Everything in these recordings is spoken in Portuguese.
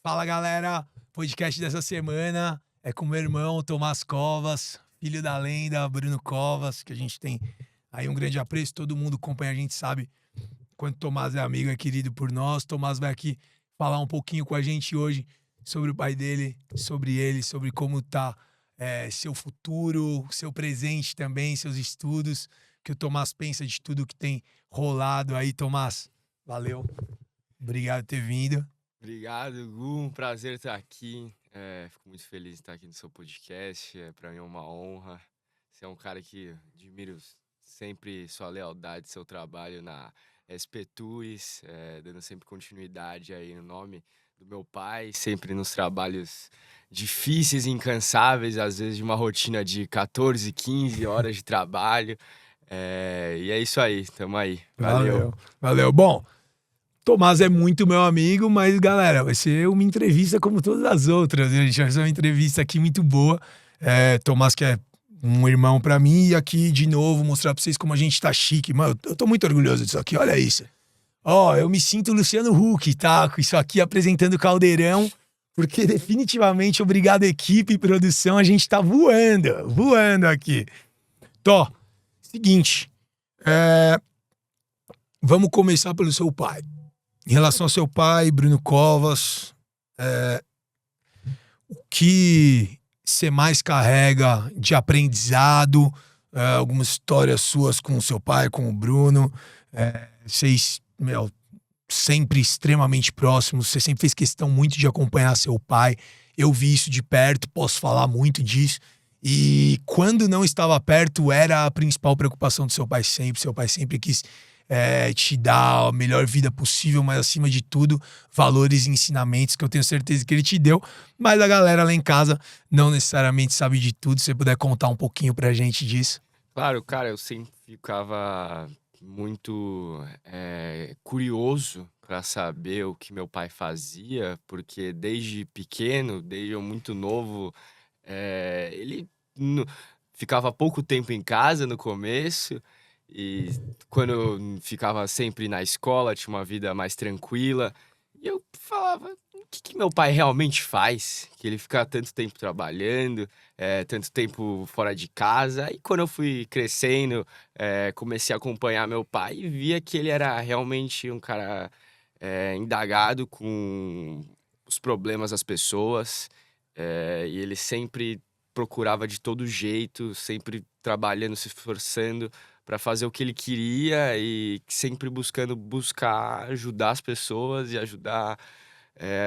Fala, galera! Podcast dessa semana é com meu irmão Tomás Covas, filho da lenda Bruno Covas, que a gente tem aí um grande apreço. Todo mundo acompanha, a gente sabe quanto Tomás é amigo, é querido por nós. Tomás vai aqui falar um pouquinho com a gente hoje sobre o pai dele, sobre ele, sobre como tá seu futuro, seu presente também, seus estudos, o que o Tomás pensa de tudo que tem rolado aí. Tomás, valeu. Obrigado por ter vindo. Obrigado, Gu. Um prazer estar aqui. Fico muito feliz de estar aqui no seu podcast. Para mim é uma honra. Você é um cara que admiro sempre sua lealdade, seu trabalho na SP Tours, dando sempre continuidade aí no nome do meu pai, sempre nos trabalhos difíceis e incansáveis, às vezes de uma rotina de 14, 15 horas de trabalho. E é isso aí, tamo aí. Valeu. Valeu. Bom, Tomás é muito meu amigo, mas, galera, vai ser uma entrevista como todas as outras. A gente vai fazer uma entrevista aqui muito boa. Tomás, que é um irmão pra mim, e aqui, de novo, mostrar pra vocês como a gente tá chique. Mano, eu tô muito orgulhoso disso aqui, olha isso. Ó, eu me sinto Luciano Huck, tá? Com isso aqui apresentando o Caldeirão, porque definitivamente, obrigado equipe e produção, a gente tá voando aqui. Tó, seguinte, vamos começar pelo seu pai. Em relação ao seu pai, Bruno Covas, o que você mais carrega de aprendizado, algumas histórias suas com o seu pai, com o Bruno, vocês, sempre extremamente próximos, você sempre fez questão muito de acompanhar seu pai, eu vi isso de perto, posso falar muito disso, e quando não estava perto, era a principal preocupação do seu pai sempre quis te dar a melhor vida possível, mas acima de tudo, valores e ensinamentos que eu tenho certeza que ele te deu, mas a galera lá em casa não necessariamente sabe de tudo. Se você puder contar um pouquinho pra gente disso. Claro, cara, eu sempre ficava muito curioso para saber o que meu pai fazia, porque desde pequeno, desde eu muito novo, ele no- ficava pouco tempo em casa no começo, e quando eu ficava sempre na escola, tinha uma vida mais tranquila, e eu falava, o que que meu pai realmente faz? Que ele fica tanto tempo trabalhando, tanto tempo fora de casa. E quando eu fui crescendo, comecei a acompanhar meu pai e via que ele era realmente um cara indagado com os problemas das pessoas, e ele sempre procurava de todo jeito, sempre trabalhando, se esforçando para fazer o que ele queria e sempre buscar ajudar as pessoas e ajudar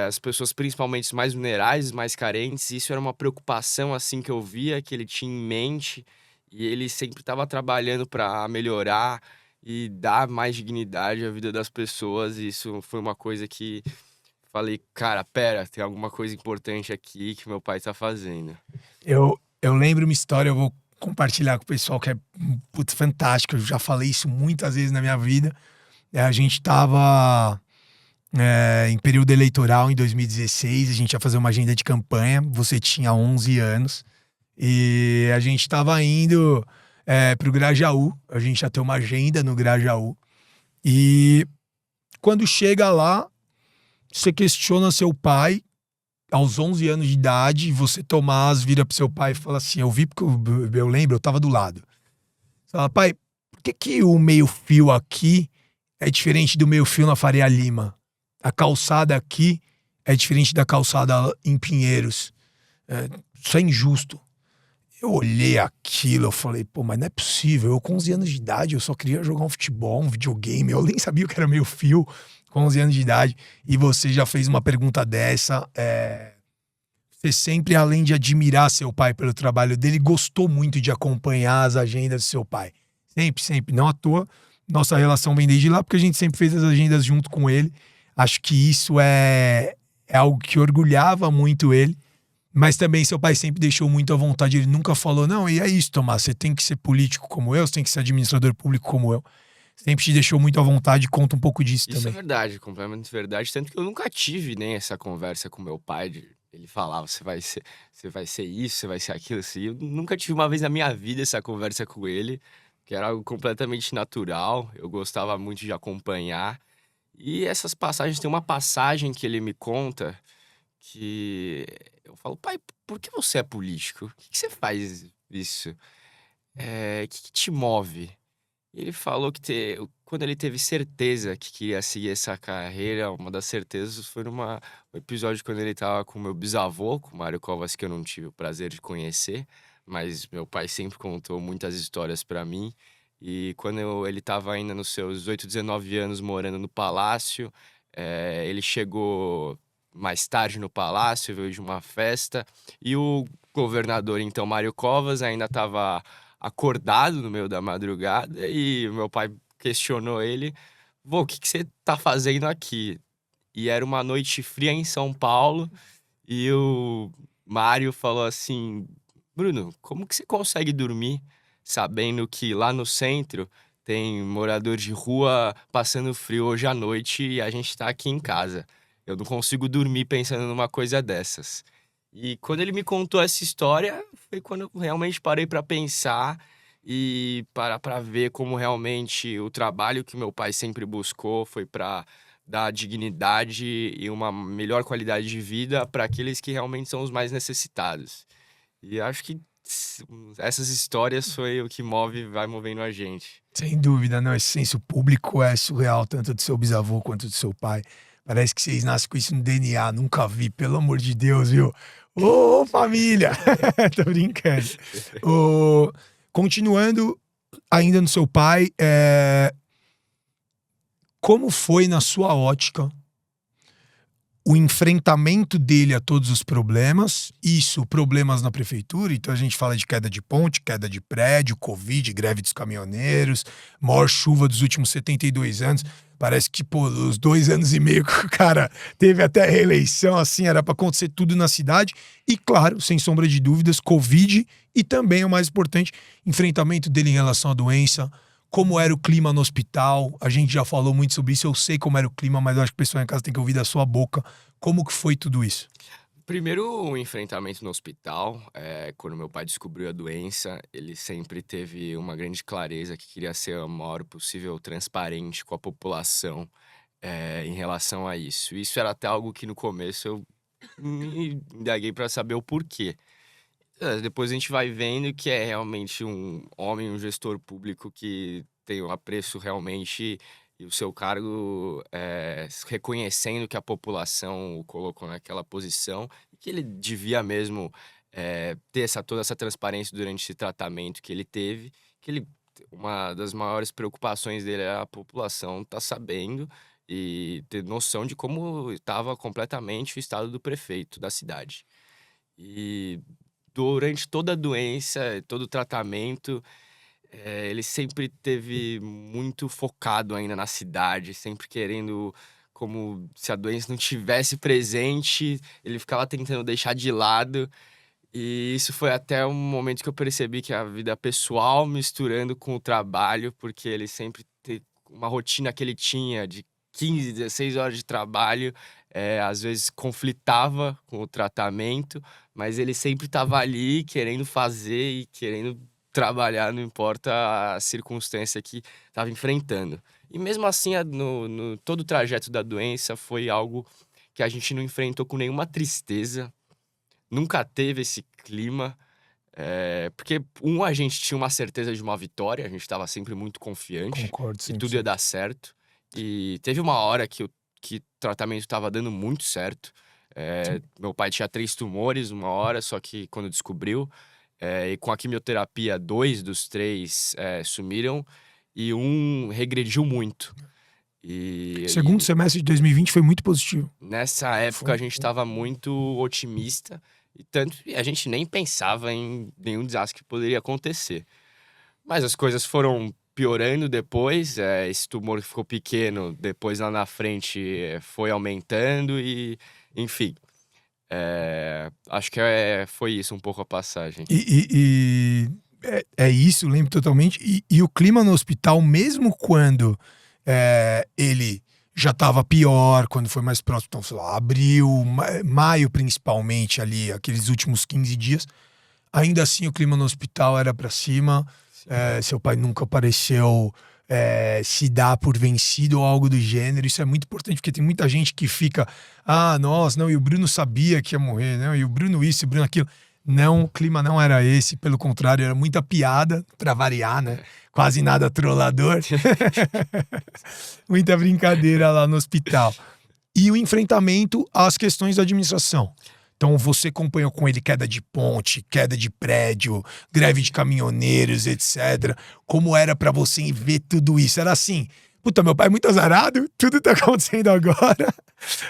as pessoas, principalmente mais vulneráveis, mais carentes. Isso era uma preocupação, assim, que eu via que ele tinha em mente, e ele sempre estava trabalhando para melhorar e dar mais dignidade à vida das pessoas. E isso foi uma coisa que falei: "Cara, pera, tem alguma coisa importante aqui que meu pai tá fazendo". Eu lembro uma história, eu vou compartilhar com o pessoal que é, putz, fantástico. Eu já falei isso muitas vezes na minha vida. A gente tava em período eleitoral em 2016, a gente ia fazer uma agenda de campanha, você tinha 11 anos, e a gente tava indo pro Grajaú, a gente ia ter uma agenda no Grajaú, e quando chega lá, você questiona seu pai, aos 11 anos de idade, você, Tomás, vira pro seu pai e fala assim, eu vi porque eu lembro, eu tava do lado. Você fala, pai, por que que o meio-fio aqui é diferente do meio-fio na Faria Lima? A calçada aqui é diferente da calçada em Pinheiros. Isso é injusto. Eu olhei aquilo, eu falei, pô, mas não é possível. Eu com 11 anos de idade, eu só queria jogar um futebol, um videogame. Eu nem sabia o que era meio-fio com 11 anos de idade. E você já fez uma pergunta dessa. Você sempre, além de admirar seu pai pelo trabalho dele, gostou muito de acompanhar as agendas do seu pai. Sempre, sempre. Não à toa, nossa relação vem desde lá, porque a gente sempre fez as agendas junto com ele. Acho que isso é algo que orgulhava muito ele. Mas também seu pai sempre deixou muito à vontade. Ele nunca falou, não, e é isso, Tomás, você tem que ser político como eu, você tem que ser administrador público como eu. Sempre te deixou muito à vontade, conta um pouco disso Isso é também. verdade, completamente verdade, tanto que eu nunca tive nem essa conversa com meu pai de ele falava: você vai ser isso, você vai ser aquilo", assim. Eu nunca tive uma vez na minha vida essa conversa com ele, que era algo completamente natural, eu gostava muito de acompanhar. E essas passagens, tem uma passagem que ele me conta que eu falo: "Pai, por que você é político? Por que você faz isso? Que te move?" E ele falou que quando ele teve certeza que queria seguir essa carreira, uma das certezas foi um episódio quando ele estava com meu bisavô, com o Mário Covas, que eu não tive o prazer de conhecer, mas meu pai sempre contou muitas histórias para mim. E quando ele estava ainda nos seus 18, 19 anos morando no palácio, ele chegou mais tarde no palácio, veio de uma festa, e o governador, então, Mário Covas, ainda estava acordado no meio da madrugada e o meu pai questionou ele: "Vô, o que que você tá fazendo aqui?" E era uma noite fria em São Paulo e o Mário falou assim: "Bruno, como que você consegue dormir sabendo que lá no centro tem morador de rua passando frio hoje à noite e a gente tá aqui em casa? Eu não consigo dormir pensando numa coisa dessas." E quando ele me contou essa história, foi quando eu realmente parei para pensar e parar para ver como realmente o trabalho que meu pai sempre buscou foi para dar dignidade e uma melhor qualidade de vida para aqueles que realmente são os mais necessitados. E acho que essas histórias foi o que vai movendo a gente. Sem dúvida, não. Esse senso público é surreal, tanto do seu bisavô quanto do seu pai. Parece que vocês nascem com isso no DNA. Nunca vi, pelo amor de Deus, viu? Ô, família! Tô brincando. Ô, continuando ainda no seu pai, como foi na sua ótica o enfrentamento dele a todos os problemas, isso, problemas na prefeitura, então a gente fala de queda de ponte, queda de prédio, Covid, greve dos caminhoneiros, maior chuva dos últimos 72 anos, parece que, pô, os 2 anos e meio que o cara teve até reeleição, assim, era pra acontecer tudo na cidade, e claro, sem sombra de dúvidas, Covid, e também, o mais importante, enfrentamento dele em relação à doença, como era o clima no hospital. A gente já falou muito sobre isso, eu sei como era o clima, mas eu acho que o pessoal em casa tem que ouvir da sua boca. Como que foi tudo isso? Primeiro, o enfrentamento no hospital, quando meu pai descobriu a doença, ele sempre teve uma grande clareza que queria ser o maior possível transparente com a população, em relação a isso. Isso era até algo que no começo eu me indaguei para saber o porquê. Depois a gente vai vendo que é realmente um homem, um gestor público que tem um apreço realmente e o seu cargo, reconhecendo que a população o colocou naquela posição e que ele devia mesmo, ter toda essa transparência durante esse tratamento que ele teve, que ele uma das maiores preocupações dele era a população estar sabendo e ter noção de como estava completamente o estado do prefeito da cidade. E durante toda a doença, todo o tratamento, ele sempre teve muito focado ainda na cidade, sempre querendo como se a doença não tivesse presente, ele ficava tentando deixar de lado. E isso foi até um momento que eu percebi que a vida pessoal misturando com o trabalho, porque ele sempre uma rotina que ele tinha de 15, 16 horas de trabalho, às vezes conflitava com o tratamento, mas ele sempre estava ali querendo fazer e querendo trabalhar, não importa a circunstância que estava enfrentando. E mesmo assim, no todo o trajeto da doença foi algo que a gente não enfrentou com nenhuma tristeza, nunca teve esse clima, porque a gente tinha uma certeza de uma vitória, a gente estava sempre muito confiante Concordo que tudo ia 100%. dar certo. E teve uma hora que o tratamento estava dando muito certo. Meu pai tinha 3 tumores uma hora, só que quando descobriu, e com a quimioterapia 2 dos 3 sumiram e um regrediu muito. Segundo semestre de 2020 foi muito positivo. Nessa época Foi. a gente estava muito otimista e a gente nem pensava em nenhum desastre que poderia acontecer. Mas as coisas foram piorando depois, esse tumor ficou pequeno, depois lá na frente foi aumentando e, enfim, acho que foi isso um pouco a passagem. É isso, eu lembro totalmente. E o clima no hospital, mesmo quando ele já estava pior, quando foi mais próximo, então, sei lá, abril, maio principalmente ali, aqueles últimos 15 dias, ainda assim o clima no hospital era pra cima. Sim. Seu pai nunca apareceu se dar por vencido ou algo do gênero. Isso é muito importante, porque tem muita gente que fica, nossa, não, e o Bruno sabia que ia morrer, não, e o Bruno isso, e o Bruno aquilo. Não, o clima não era esse, pelo contrário, era muita piada, pra variar, né? Quase nada trollador. Muita brincadeira lá no hospital. E o enfrentamento às questões da administração. Então você acompanhou com ele queda de ponte, queda de prédio, greve de caminhoneiros, etc. Como era pra você ver tudo isso? Era assim, puta, meu pai é muito azarado, tudo tá acontecendo agora.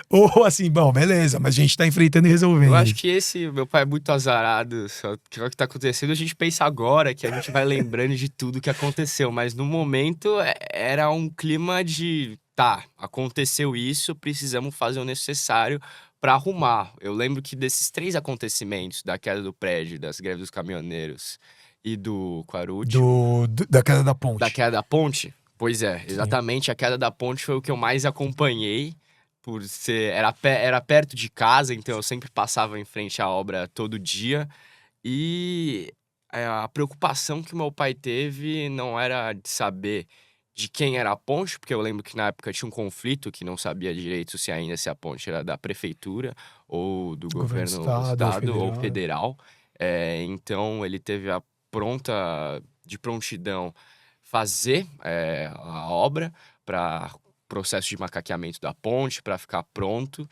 Ou assim, bom, beleza, mas a gente tá enfrentando e resolvendo. Eu acho que esse meu pai é muito azarado, só que o que tá acontecendo, a gente pensa agora, que a gente vai lembrando de tudo que aconteceu, mas no momento era um clima de, tá, aconteceu isso, precisamos fazer o necessário pra arrumar. Eu lembro que desses 3 acontecimentos, da queda do prédio, das greves dos caminhoneiros e do Quarúcio, Da queda da da ponte. queda da ponte, pois é, Sim. exatamente, a queda da ponte foi o que eu mais acompanhei, por ser, era perto de casa, então eu sempre passava em frente à obra todo dia. E a preocupação que meu pai teve não era de saber de quem era a ponte, porque eu lembro que na época tinha um conflito que não sabia direito se a ponte era da prefeitura ou do Governo do governo do estado ou estado ou federal. federal. Então ele teve de prontidão fazer a obra para processo de macaqueamento da ponte, para ficar pronto.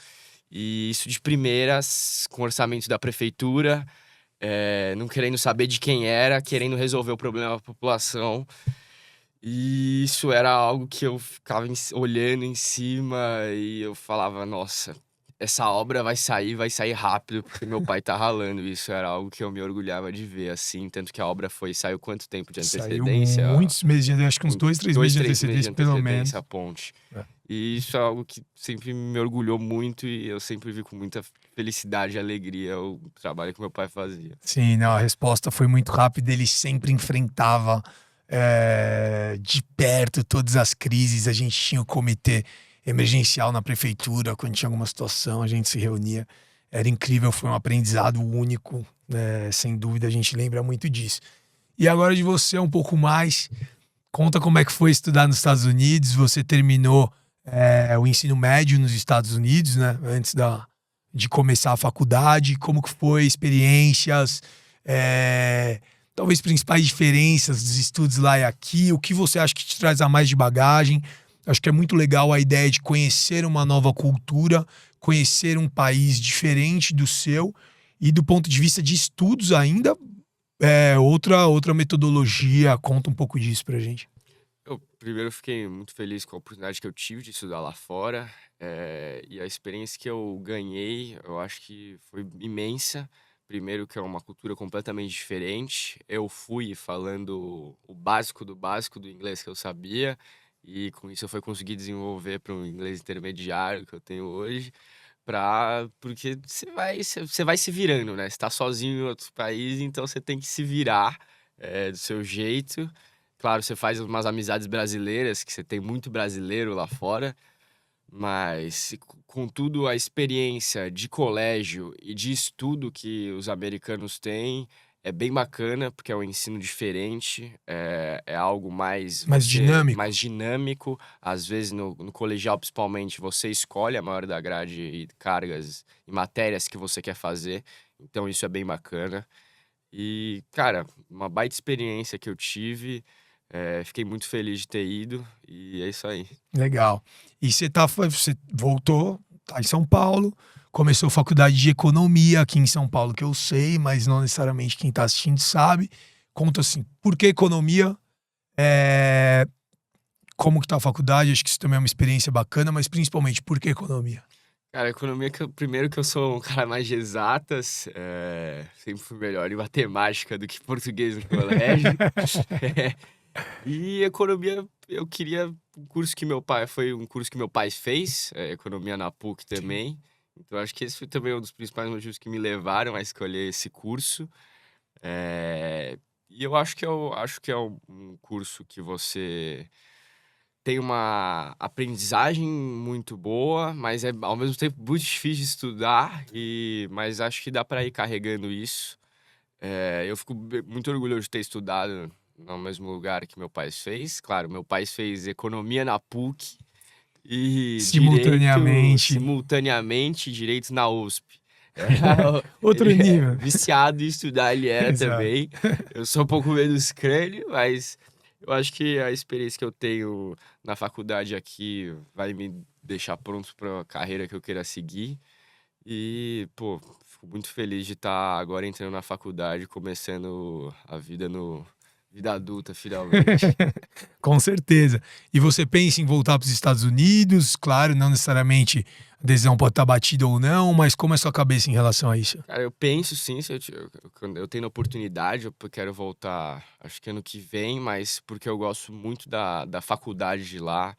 E isso de primeras, com orçamento da prefeitura, não querendo saber de quem era, querendo resolver o problema da população. E isso era algo que eu ficava olhando em cima e eu falava, nossa, essa obra vai sair rápido, porque meu pai tá ralando. Isso era algo que eu me orgulhava de ver, assim. Tanto que a obra saiu quanto tempo de Saiu antecedência? muitos meses, acho que uns 2, 3 meses de 3 meses de antecedência, pelo menos. antecedência a ponte. É. E isso é algo que sempre me orgulhou muito e eu sempre vi com muita felicidade e alegria o trabalho que meu pai fazia. Sim, não, a resposta foi muito rápida. Ele sempre enfrentava de perto todas as crises. A gente tinha o comitê emergencial na prefeitura. Quando tinha alguma situação, a gente se reunia. Era incrível, foi um aprendizado único, sem dúvida, a gente lembra muito disso. E agora de você um pouco mais, conta como é que foi estudar nos Estados Unidos. Você terminou o ensino médio nos Estados Unidos, né? Antes de começar a faculdade. Como que foi, experiências, talvez principais diferenças dos estudos lá e aqui. O que você acha que te traz a mais de bagagem? Acho que é muito legal a ideia de conhecer uma nova cultura, conhecer um país diferente do seu e do ponto de vista de estudos ainda, outra metodologia. Conta um pouco disso pra gente. Eu primeiro fiquei muito feliz com a oportunidade que eu tive de estudar lá fora, e a experiência que eu ganhei, eu acho que foi imensa. Primeiro que é uma cultura completamente diferente. Eu fui falando o básico do inglês que eu sabia, e com isso eu fui conseguir desenvolver para um inglês intermediário que eu tenho hoje, porque você vai se virando, né? Você tá sozinho em outro país, então você tem que se virar, do seu jeito. Claro, você faz umas amizades brasileiras, que você tem muito brasileiro lá fora, mas contudo a experiência de colégio e de estudo que os americanos têm é bem bacana, porque é um ensino diferente, é algo Mais dinâmico. mais dinâmico. Às vezes no colegial, principalmente, você escolhe a maior da grade e cargas e matérias que você quer fazer, então isso é bem bacana. E, cara, uma baita experiência que eu tive. Fiquei muito feliz de ter ido e é isso aí. Legal. E você voltou, tá em São Paulo, começou faculdade de economia aqui em São Paulo, que eu sei, mas não necessariamente quem tá assistindo sabe. Conta assim, por que economia? Como que tá a faculdade? Acho que isso também é uma experiência bacana, mas principalmente, por que economia? Cara, economia, primeiro que eu sou um cara mais de exatas, sempre fui melhor em matemática do que português no colégio. E economia, eu queria um curso que foi um curso que meu pai fez, economia na PUC Sim. também. Então acho que esse foi também um dos principais motivos que me levaram a escolher esse curso. E eu acho que é um curso que você tem uma aprendizagem muito boa, mas é ao mesmo tempo muito difícil de estudar, mas acho que dá para ir carregando isso. Eu fico muito orgulhoso de ter estudado no mesmo lugar que meu pai fez. Claro, meu pai fez economia na PUC e direito Simultaneamente. simultaneamente, direito na USP. Era, Outro ele é nível. viciado em estudar, ele era Exato. também. Eu sou um pouco menos crânio, mas eu acho que a experiência que eu tenho na faculdade aqui vai me deixar pronto para a carreira que eu queira seguir. E, pô, fico muito feliz de estar agora entrando na faculdade, começando a vida no vida adulta, finalmente. Com certeza. E você pensa em voltar para os Estados Unidos? Claro, não necessariamente a decisão pode estar batida ou não, mas como é a sua cabeça em relação a isso? Cara, eu penso sim, se quando eu tenho oportunidade, eu quero voltar, acho que ano que vem, mas porque eu gosto muito da faculdade de lá,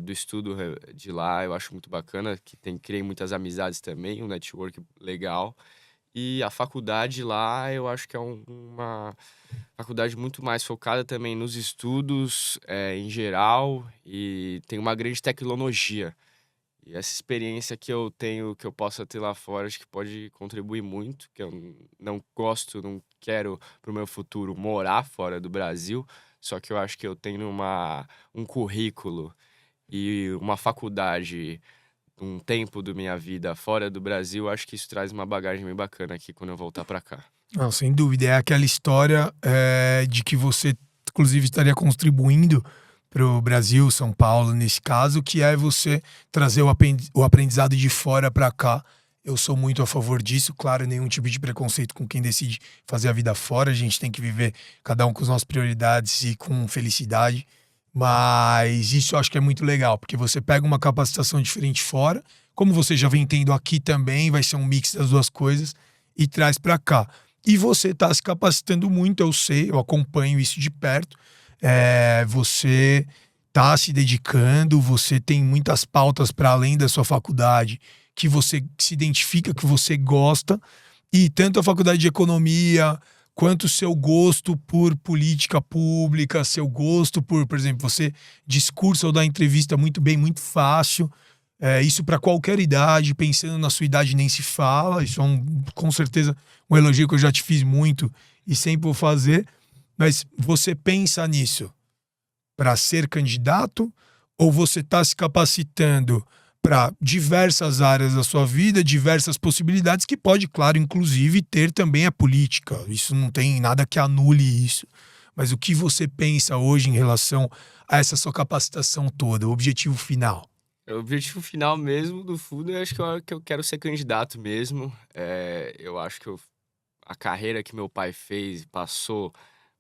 do estudo de lá, eu acho muito bacana, que criei muitas amizades também, um network legal. E a faculdade lá, eu acho que é uma faculdade muito mais focada também nos estudos, em geral, e tem uma grande tecnologia. E essa experiência que eu tenho, que eu possa ter lá fora, acho que pode contribuir muito, que eu não gosto, não quero para o meu futuro morar fora do Brasil, só que eu acho que eu tenho um currículo e uma faculdade, um tempo da minha vida fora do Brasil, acho que isso traz uma bagagem bem bacana aqui quando eu voltar para cá. Não, sem dúvida. É aquela história de que você, inclusive, estaria contribuindo para o Brasil, São Paulo, nesse caso, que é você trazer o aprendizado de fora para cá. Eu sou muito a favor disso. Claro, nenhum tipo de preconceito com quem decide fazer a vida fora. A gente tem que viver cada um com as nossas prioridades e com felicidade. Mas isso eu acho que é muito legal, porque você pega uma capacitação diferente fora, como você já vem tendo aqui também, vai ser um mix das duas coisas, e traz para cá. E você está se capacitando muito, eu sei, eu acompanho isso de perto. Você está se dedicando, você tem muitas pautas para além da sua faculdade que você se identifica, que você gosta, e tanto a faculdade de economia quanto o seu gosto por política pública, seu gosto por exemplo, você discursa ou dá entrevista muito bem, muito fácil. Isso para qualquer idade, pensando na sua idade nem se fala. Isso é com certeza um elogio que eu já te fiz muito e sempre vou fazer. Mas você pensa nisso para ser candidato ou você está se capacitando para diversas áreas da sua vida, diversas possibilidades que pode, claro, inclusive ter também a política. Isso não tem nada que anule isso. Mas o que você pensa hoje em relação a essa sua capacitação toda, o objetivo final? O objetivo final mesmo, do fundo, eu acho que eu quero ser candidato mesmo. Eu acho que a carreira que meu pai fez, passou,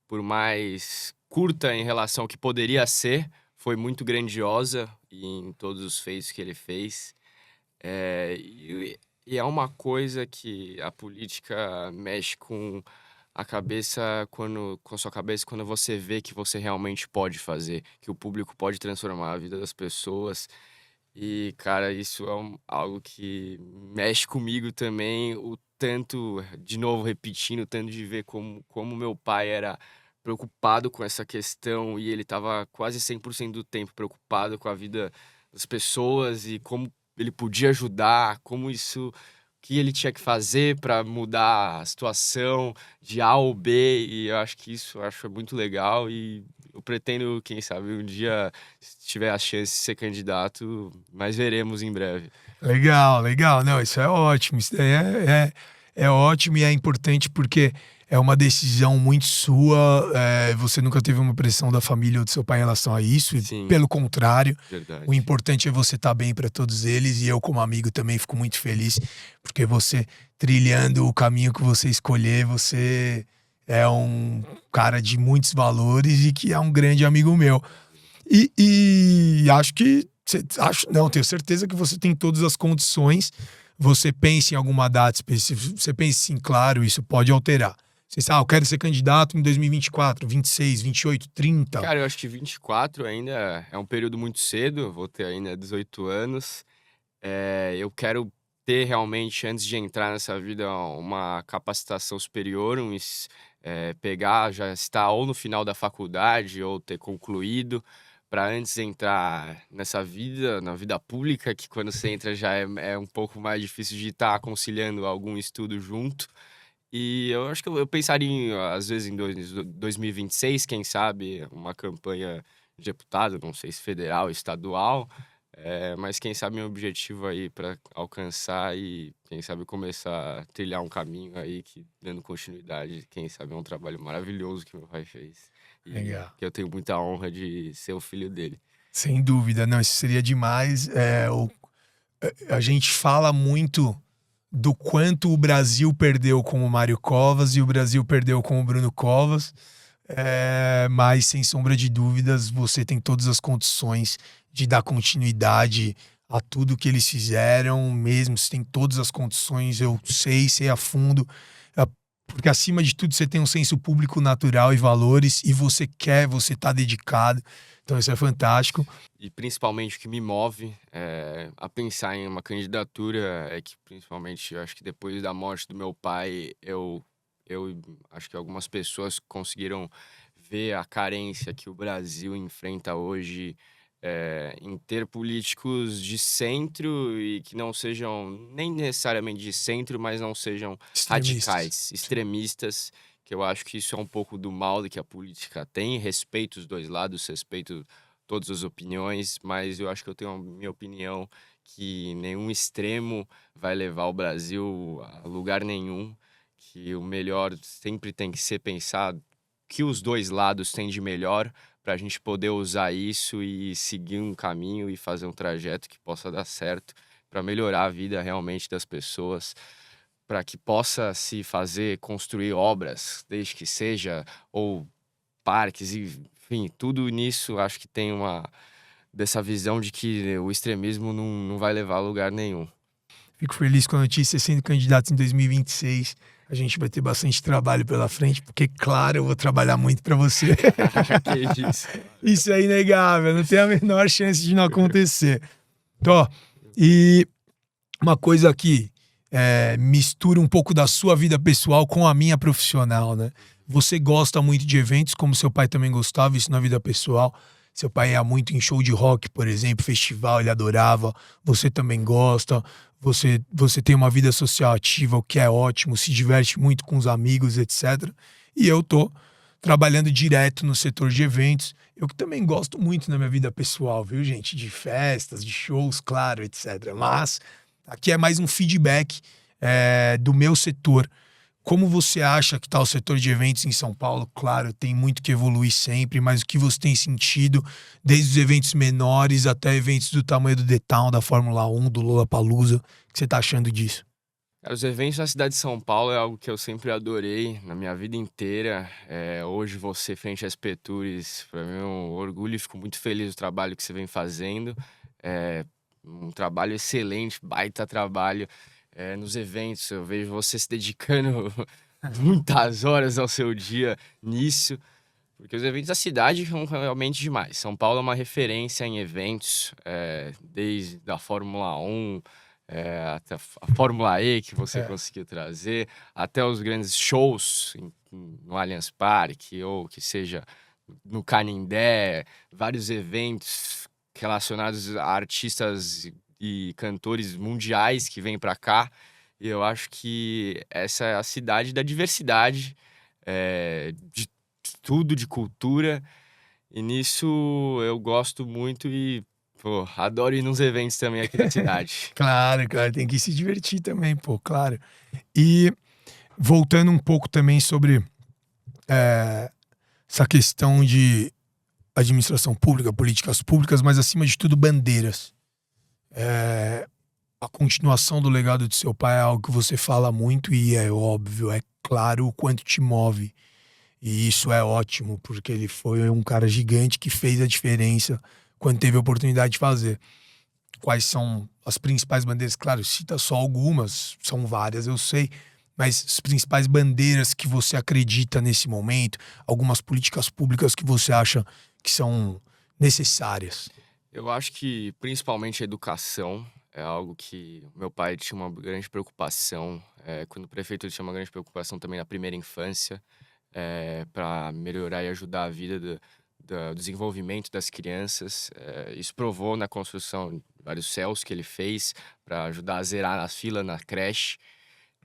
por mais curta em relação ao que poderia ser, foi muito grandiosa em todos os feitos que ele fez. E é uma coisa que a política mexe com a cabeça com a sua cabeça quando você vê que você realmente pode fazer, que o público pode transformar a vida das pessoas. E, cara, isso é algo que mexe comigo também, o tanto, de novo repetindo, o tanto de ver como meu pai era preocupado com essa questão e ele estava quase 100% do tempo preocupado com a vida das pessoas e como ele podia ajudar, que ele tinha que fazer para mudar a situação de A ou B, e eu acho que isso eu acho muito legal e eu pretendo, quem sabe, um dia, se tiver a chance de ser candidato, mas veremos em breve. Legal, legal. Não, isso é ótimo. Isso daí é ótimo e é importante porque é uma decisão muito sua. Você nunca teve uma pressão da família ou do seu pai em relação a isso. E, Sim, pelo contrário, o verdade. importante é você estar bem para todos eles. E eu, como amigo, também fico muito feliz porque você trilhando o caminho que você escolher, você é um cara de muitos valores e que é um grande amigo meu. E acho que. Não, tenho certeza que você tem todas as condições. Você pensa em alguma data específica, você pensa assim, claro, isso pode alterar. Você sabe, eu quero ser candidato em 2024, 26, 28, 30. Cara, eu acho que 24 ainda é um período muito cedo, vou ter ainda 18 anos. Eu quero ter realmente, antes de entrar nessa vida, uma capacitação superior, pegar, já estar ou no final da faculdade ou ter concluído, para antes entrar nessa vida, na vida pública, que quando você entra já é um pouco mais difícil de estar conciliando algum estudo junto. E eu acho que eu pensaria às vezes, em 2026, quem sabe, uma campanha de deputado, não sei se federal, estadual, mas quem sabe meu objetivo aí para alcançar e quem sabe começar a trilhar um caminho aí que, dando continuidade, quem sabe é um trabalho maravilhoso que meu pai fez e Legal. que eu tenho muita honra de ser o filho dele. Sem dúvida, não, isso seria demais. A gente fala muito do quanto o Brasil perdeu com o Mário Covas e o Brasil perdeu com o Bruno Covas. Mas, sem sombra de dúvidas, você tem todas as condições de dar continuidade a tudo que eles fizeram, mesmo se tem todas as condições, eu sei a fundo, ah, porque acima de tudo você tem um senso público natural e valores, e você tá dedicado, então isso é fantástico. E principalmente o que me move a pensar em uma candidatura é que, principalmente, eu acho que depois da morte do meu pai, eu acho que algumas pessoas conseguiram ver a carência que o Brasil enfrenta hoje em ter políticos de centro e que não sejam nem necessariamente de centro, mas não sejam Extremistas. radicais, Sim. extremistas, que eu acho que isso é um pouco do mal que a política tem. Respeito os dois lados, respeito todas as opiniões, mas eu acho que eu tenho a minha opinião que nenhum extremo vai levar o Brasil a lugar nenhum, que o melhor sempre tem que ser pensado que os dois lados têm de melhor para a gente poder usar isso e seguir um caminho e fazer um trajeto que possa dar certo para melhorar a vida realmente das pessoas, para que possa se fazer, construir obras, desde que seja, ou parques, e, enfim, tudo nisso acho que tem dessa visão de que o extremismo não vai levar a lugar nenhum. Fico feliz com a notícia, sendo candidato em 2026. A gente vai ter bastante trabalho pela frente, porque, claro, eu vou trabalhar muito para você. Que isso. Isso é inegável, não tem a menor chance de não acontecer. Tó, e uma coisa aqui, mistura um pouco da sua vida pessoal com a minha profissional, né? Você gosta muito de eventos, como seu pai também gostava, isso na vida pessoal. Seu pai ia muito em show de rock, por exemplo, festival, ele adorava. Você também gosta. Você tem uma vida social ativa, o que é ótimo, se diverte muito com os amigos, etc. E eu tô trabalhando direto no setor de eventos. Eu que também gosto muito na minha vida pessoal, viu, gente? De festas, de shows, claro, etc. Mas aqui é mais um feedback do meu setor. Como você acha que está o setor de eventos em São Paulo? Claro, tem muito que evoluir sempre, mas o que você tem sentido, desde os eventos menores até eventos do tamanho do The Town, da Fórmula 1, do Lollapalooza, o que você está achando disso? Cara, os eventos na cidade de São Paulo é algo que eu sempre adorei na minha vida inteira. Hoje você frente às Petures, para mim é um orgulho e fico muito feliz do trabalho que você vem fazendo. É um trabalho excelente, baita trabalho nos eventos. Eu vejo você se dedicando muitas horas ao seu dia nisso, porque os eventos da cidade são realmente demais. São Paulo é uma referência em eventos, desde a Fórmula 1, até a Fórmula E que você É, conseguiu trazer, até os grandes shows no Allianz Parque, ou que seja no Canindé, vários eventos relacionados a artistas e cantores mundiais que vêm para cá. E eu acho que essa é a cidade da diversidade, de tudo, de cultura. E nisso eu gosto muito e, pô, adoro ir nos eventos também aqui da cidade. claro, claro, tem que se divertir também, pô, claro. E voltando um pouco também sobre essa questão de administração pública, políticas públicas, mas acima de tudo, bandeiras. A continuação do legado de seu pai é algo que você fala muito e é óbvio, é claro o quanto te move. E isso é ótimo, porque ele foi um cara gigante que fez a diferença quando teve a oportunidade de fazer. Quais são as principais bandeiras? Claro, cita só algumas, são várias, eu sei, mas as principais bandeiras que você acredita nesse momento, algumas políticas públicas que você acha que são necessárias. Eu acho que principalmente a educação é algo que meu pai tinha uma grande preocupação. Quando o prefeito ele tinha uma grande preocupação também na primeira infância, para melhorar e ajudar a vida do desenvolvimento das crianças. Isso provou na construção de vários céus que ele fez para ajudar a zerar as filas na creche.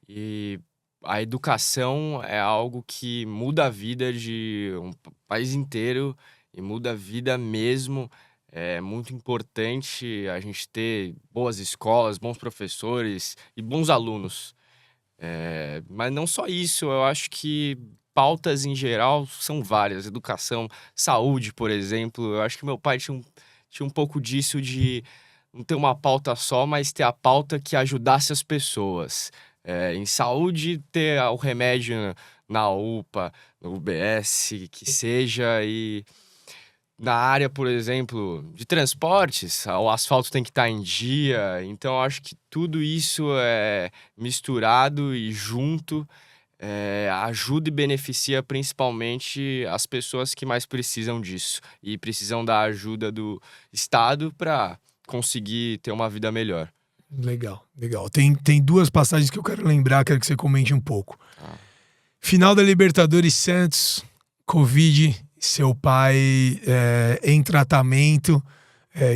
E a educação é algo que muda a vida de um país inteiro e muda a vida mesmo. É muito importante a gente ter boas escolas, bons professores e bons alunos. Mas não só isso, eu acho que pautas em geral são várias. Educação, saúde, por exemplo. Eu acho que meu pai tinha um pouco disso de não ter uma pauta só, mas ter a pauta que ajudasse as pessoas. Em saúde, ter o remédio na UPA, no UBS, que seja, e na área, por exemplo, de transportes, o asfalto tem que estar em dia. Então, eu acho que tudo isso é misturado e junto, ajuda e beneficia principalmente as pessoas que mais precisam disso e precisam da ajuda do Estado para conseguir ter uma vida melhor. Legal, legal. Tem duas passagens que eu quero lembrar, quero que você comente um pouco. Ah. Final da Libertadores Santos, Covid, seu pai em tratamento,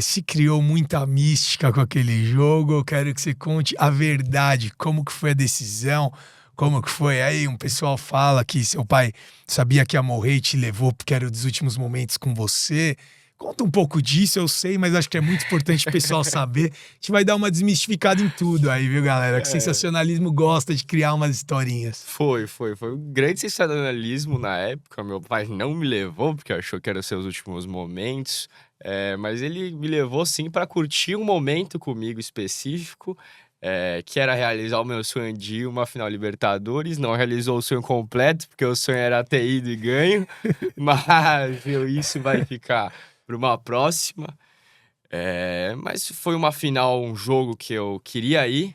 se criou muita mística com aquele jogo. Eu quero que você conte a verdade, como que foi a decisão, como que foi. Aí um pessoal fala que seu pai sabia que ia morrer e te levou porque era um dos últimos momentos com você. Conta um pouco disso, eu sei, mas acho que é muito importante o pessoal saber. A gente vai dar uma desmistificada em tudo aí, viu, galera? Que sensacionalismo gosta de criar umas historinhas. Foi um grande sensacionalismo na época. Meu pai não me levou, porque achou que eram seus últimos momentos. Mas ele me levou, sim, para curtir um momento comigo específico, que era realizar o meu sonho de ir uma final Libertadores. Não realizou o sonho completo, porque o sonho era ter ido e ganho. Mas viu, isso vai ficar para uma próxima. Mas foi uma final, um jogo que eu queria ir.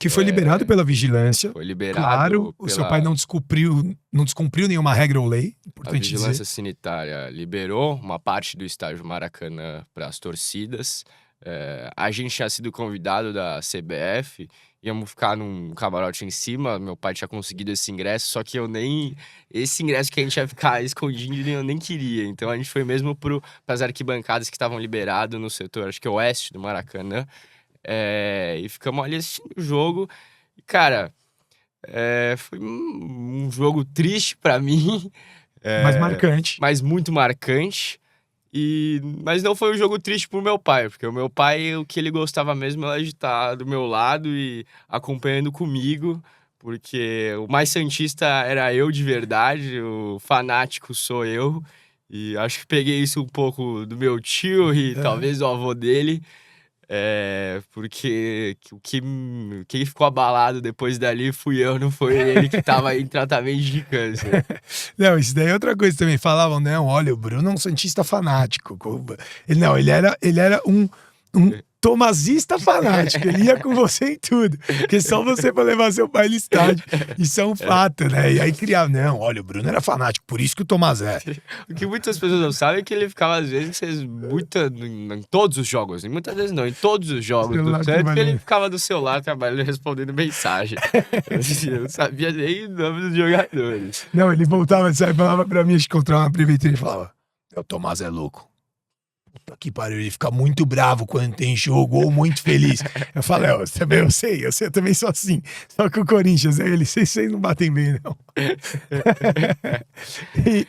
Que foi liberado pela vigilância. Foi liberado Claro, o seu pai não descumpriu nenhuma regra ou lei, A importante vigilância dizer. sanitária liberou uma parte do estádio Maracanã para as torcidas. A gente tinha sido convidado da CBF, íamos ficar num camarote em cima. Meu pai tinha conseguido esse ingresso, só que esse ingresso que a gente ia ficar escondido, eu nem queria. Então a gente foi mesmo para as arquibancadas que estavam liberadas no setor, acho que oeste do Maracanã. E ficamos ali assistindo o jogo. E, cara, foi um jogo triste para mim, Mas marcante. mas muito marcante. Mas não foi um jogo triste pro meu pai, porque o meu pai, o que ele gostava mesmo era de estar do meu lado e acompanhando comigo, porque o mais santista era eu de verdade, o fanático sou eu. E acho que peguei isso um pouco do meu tio e talvez do avô dele. Porque quem ficou abalado depois dali fui eu, não foi ele que tava em tratamento de câncer. Não, isso daí é outra coisa também. Falavam, não, olha, o Bruno é um santista fanático. Ele era um tomazista fanático. Ele ia com você em tudo. Porque só você pra levar seu pai no estádio. Isso é um fato, né? E aí criava, não, olha, o Bruno era fanático, por isso que o Tomás é. O que muitas pessoas não sabem é que ele ficava, às vezes, em todos os jogos, e muitas vezes não, em todos os jogos do Santos, ele ficava do seu lado trabalhando, respondendo mensagem. Eu não sabia nem o nome dos jogadores. Não, ele voltava, sabe, falava pra mim, a gente encontrava uma prefeitura e falava, o Tomás é louco. Puta que pariu, ele fica muito bravo quando tem jogo ou muito feliz. Eu falei, eu sei, eu também sou assim. Só que o Corinthians, vocês não batem bem, não.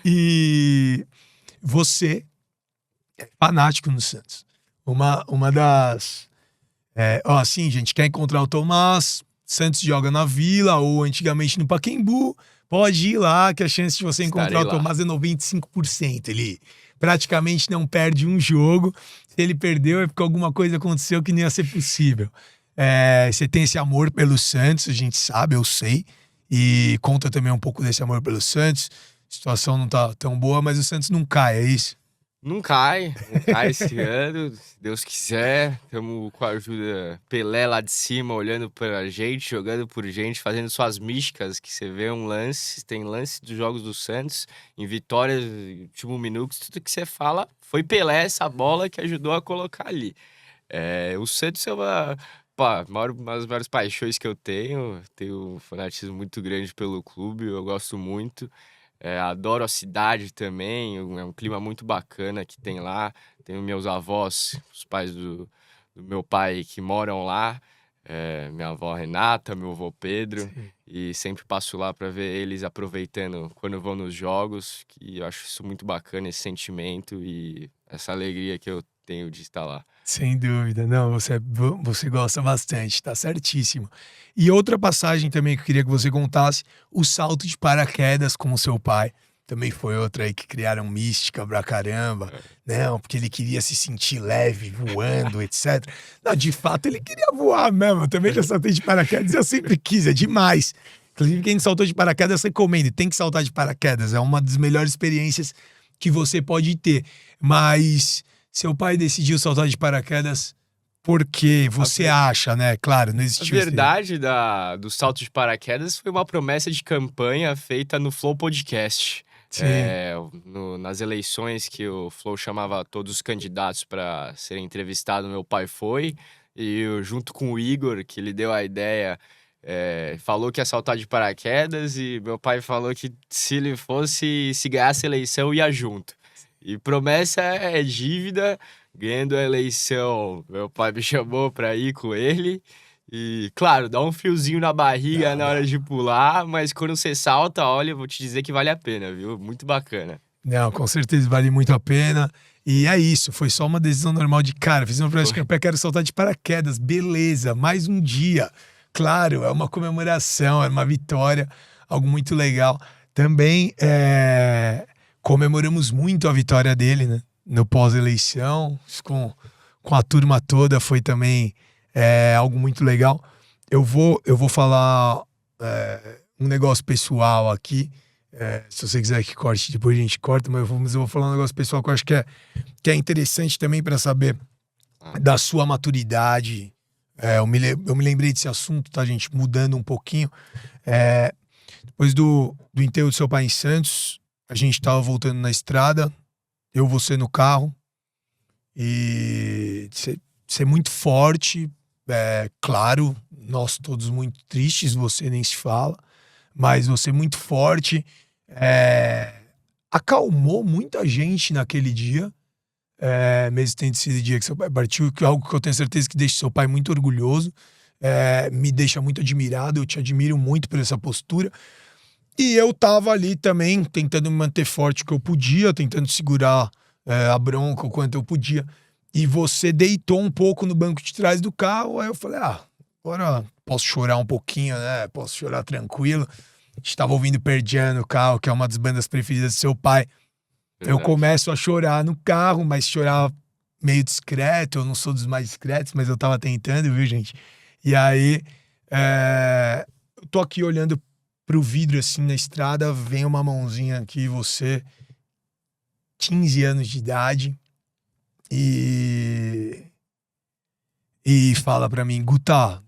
e você é fanático no Santos. Uma das... assim, gente, quer encontrar o Tomás, Santos joga na Vila ou antigamente no Pacaembu, pode ir lá que a chance de você encontrar o Tomás é 95%. Ele praticamente não perde um jogo. Se ele perdeu é porque alguma coisa aconteceu que não ia ser possível. Você tem esse amor pelo Santos, a gente sabe, eu sei. E conta também um pouco desse amor pelo Santos. A situação não tá tão boa, mas o Santos não cai, é isso? Não cai esse ano, se Deus quiser. Estamos com a ajuda Pelé lá de cima, olhando pra gente, jogando por gente, fazendo suas místicas, que você vê tem lance dos jogos do Santos, em vitórias, último minuto, tudo que você fala, foi Pelé essa bola que ajudou a colocar ali. O Santos é uma das maiores paixões que eu tenho um fanatismo muito grande pelo clube, eu gosto muito. Adoro a cidade também, é um clima muito bacana que tem lá. Tenho meus avós, os pais do meu pai que moram lá. minha avó Renata, meu avô Pedro, Sim. e sempre passo lá para ver eles aproveitando quando vão nos jogos, que eu acho isso muito bacana, esse sentimento e essa alegria que eu tenho de estar lá. Sem dúvida. Não, você gosta bastante, tá certíssimo. E outra passagem também que eu queria que você contasse, o salto de paraquedas com o seu pai. Também foi outra aí que criaram mística pra caramba. Não, porque ele queria se sentir leve, voando, etc. Não, de fato ele queria voar mesmo. Eu também já saltei de paraquedas, eu sempre quis, é demais. Inclusive, quem saltou de paraquedas, recomendo. Tem que saltar de paraquedas. É uma das melhores experiências que você pode ter. Mas seu pai decidiu saltar de paraquedas porque A você ver acha, né? Claro, não a existiu esse. verdade do salto de paraquedas foi uma promessa de campanha feita no Flow Podcast. Sim. Nas eleições que o Flow chamava todos os candidatos para serem entrevistados, meu pai foi, e eu, junto com o Igor, que lhe deu a ideia, falou que ia saltar de paraquedas, e meu pai falou que se ele fosse, se ganhasse a eleição, ia junto. E promessa é dívida. Ganhando a eleição, meu pai me chamou pra ir com ele. E, claro, dá um friozinho na barriga na Dá. hora de pular, mas quando você salta, olha, eu vou te dizer que vale a pena, viu? Muito bacana. Não, com certeza vale muito a pena. E é isso, foi só uma decisão normal de cara. Fiz uma promessa de Foi. campanha, quero saltar de paraquedas. Beleza, mais um dia. Claro, é uma comemoração, é uma vitória, algo muito legal. Também comemoramos muito a vitória dele, né? No pós-eleição, isso com a turma toda, foi também algo muito legal. Eu vou falar um negócio pessoal aqui. Se você quiser que corte, depois a gente corta, mas eu vou falar um negócio pessoal que eu acho que é interessante também para saber Ah, da sua maturidade. Eu me lembrei desse assunto, tá, gente? Mudando um pouquinho. É, Depois do enterro do seu pai em Santos, a gente tava voltando na estrada, eu, você no carro, e ser muito forte, claro, nós todos muito tristes, você nem se fala, mas você muito forte, é, acalmou muita gente naquele dia, mesmo tendo sido o dia que seu pai partiu, que é algo que eu tenho certeza que deixa seu pai muito orgulhoso, me deixa muito admirado, eu te admiro muito por essa postura. E eu tava ali também, tentando me manter forte o que eu podia, tentando segurar a bronca o quanto eu podia. E você deitou um pouco no banco de trás do carro, aí eu falei, agora posso chorar um pouquinho, né? Posso chorar tranquilo. A gente tava ouvindo Pearl Jam no carro, que é uma das bandas preferidas do seu pai. Eu verdade. começo a chorar no carro, mas chorar meio discreto, eu não sou dos mais discretos, mas eu tava tentando, viu, gente? E aí, eu tô aqui olhando pro vidro assim na estrada, vem uma mãozinha aqui, você, 15 anos de idade, e, e fala pra mim, Guta,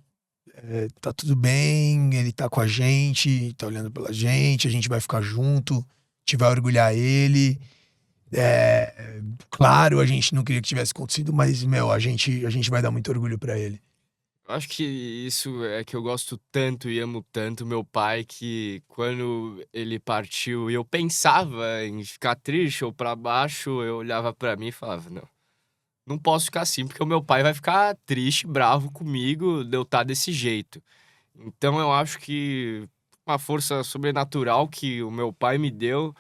tá tudo bem, ele tá com a gente, tá olhando pela gente, a gente vai ficar junto, a gente vai orgulhar ele. Claro, a gente não queria que tivesse acontecido, mas, meu, a gente vai dar muito orgulho pra ele. Eu acho que isso é que eu gosto tanto e amo tanto meu pai, que quando ele partiu e eu pensava em ficar triste ou pra baixo, eu olhava pra mim e falava, não, não posso ficar assim, porque o meu pai vai ficar triste, bravo comigo de eu estar desse jeito. Então eu acho que uma força sobrenatural que o meu pai me deu,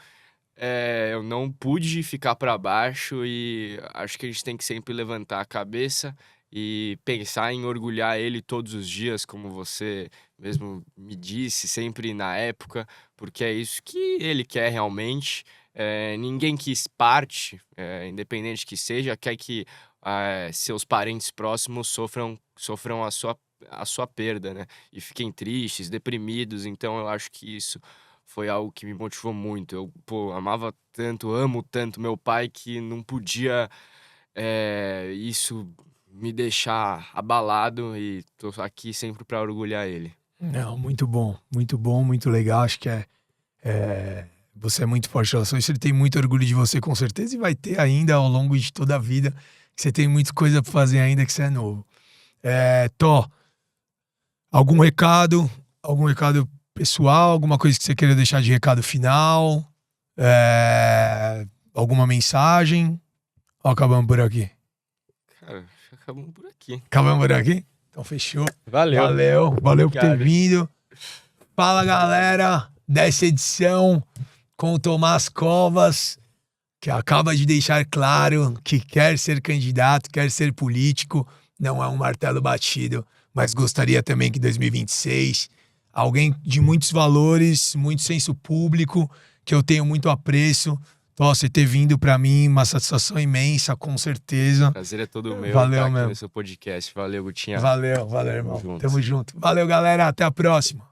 eu não pude ficar pra baixo e acho que a gente tem que sempre levantar a cabeça e pensar em orgulhar ele todos os dias, como você mesmo me disse, sempre na época, porque é isso que ele quer realmente. Ninguém quis parte, independente que seja, quer que seus parentes próximos sofram a sua perda, né? E fiquem tristes, deprimidos. Então eu acho que isso foi algo que me motivou muito. Eu, pô, amava tanto, amo tanto meu pai que não podia, isso me deixar abalado e tô aqui sempre pra orgulhar ele. Não, muito bom, muito legal. Acho que você é muito forte em relação a isso. Ele tem muito orgulho de você, com certeza, e vai ter ainda ao longo de toda a vida. Que você tem muita coisa pra fazer ainda que você é novo. Tó, algum recado? Algum recado pessoal? Alguma coisa que você queira deixar de recado final? Alguma mensagem? Ou acabamos por aqui? Cara, acabamos por aqui. Acabamos por aqui? Então fechou. Valeu. Valeu por ter Obrigado. vindo. Fala, galera, dessa edição com o Tomás Covas, que acaba de deixar claro que quer ser candidato, quer ser político, não é um martelo batido, mas gostaria também que 2026, alguém de muitos valores, muito senso público, que eu tenho muito apreço. Então, você ter vindo pra mim, uma satisfação imensa, com certeza. Prazer é todo meu Valeu estar aqui mesmo. no seu podcast. Valeu, Gutinha. Valeu, irmão. junto. Tamo junto. Valeu, galera. Até a próxima.